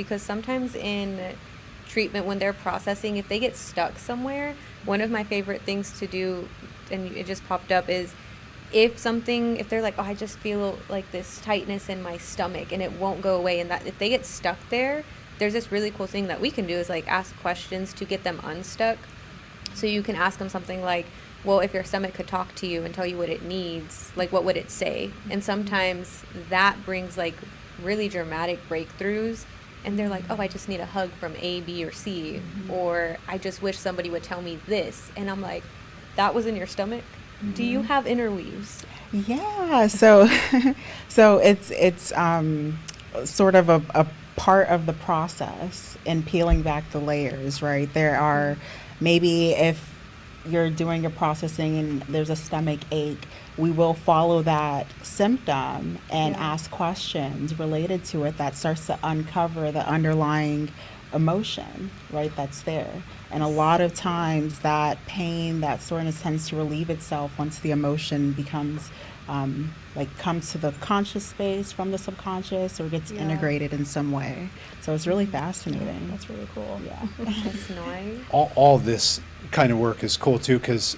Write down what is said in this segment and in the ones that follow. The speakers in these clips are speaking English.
because sometimes in treatment when they're processing, if they get stuck somewhere, one of my favorite things to do, and it just popped up, is if they're like, oh, I just feel like this tightness in my stomach and it won't go away, and that if they get stuck there, there's this really cool thing that we can do is like ask questions to get them unstuck. So you can ask them something like, well, if your stomach could talk to you and tell you what it needs, like what would it say? And sometimes that brings like really dramatic breakthroughs. And they're like, oh, I just need a hug from A, B, or C. Or I just wish somebody would tell me this. And I'm like, that was in your stomach? Do you have interweaves? Yeah, so so it's sort of a part of the process in peeling back the layers, right? There are maybe if you're doing a processing and there's a stomach ache, we will follow that symptom and Yeah. ask questions related to it that starts to uncover the underlying emotion, right? That's there. And a lot So of cool. times that pain, that soreness tends to relieve itself once the emotion becomes like comes to the conscious space from the subconscious or gets Yeah. integrated in some way. So it's really fascinating. That's really cool. Yeah. That's nice. All this kind of work is cool too, because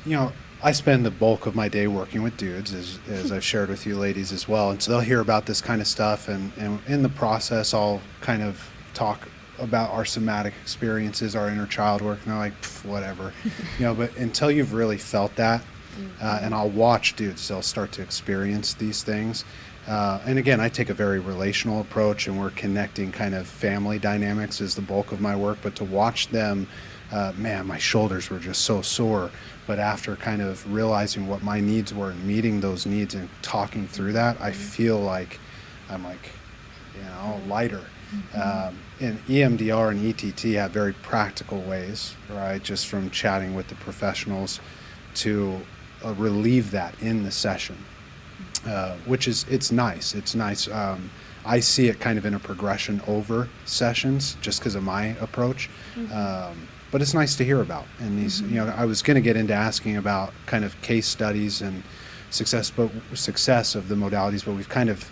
I spend the bulk of my day working with dudes, as I've shared with you ladies as well, and so they'll hear about this kind of stuff, and in the process I'll kind of talk about our somatic experiences, our inner child work, and they're like, "Pff, whatever," but until you've really felt that, and I'll watch dudes, they'll start to experience these things. And again, I take a very relational approach, and we're connecting kind of family dynamics is the bulk of my work. But to watch them, man, my shoulders were just so sore. But after kind of realizing what my needs were and meeting those needs and talking through that, I feel like I'm like, lighter. And EMDR and ETT have very practical ways, right? Just from chatting with the professionals to relieve that in the session. Which is, it's nice. It's nice. I see it kind of in a progression over sessions just because of my approach. But it's nice to hear about. And these, I was going to get into asking about kind of case studies and success of the modalities, but we've kind of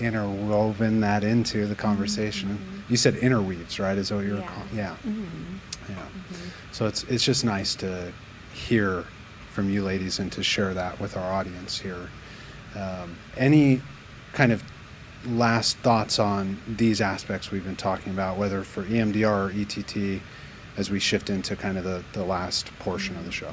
interwoven that into the conversation. You said interweaves, right? Is that what you were calling? Yeah. Yeah. So it's just nice to hear from you ladies and to share that with our audience here. Any kind of last thoughts on these aspects we've been talking about, whether for EMDR or ETT, as we shift into kind of the last portion of the show?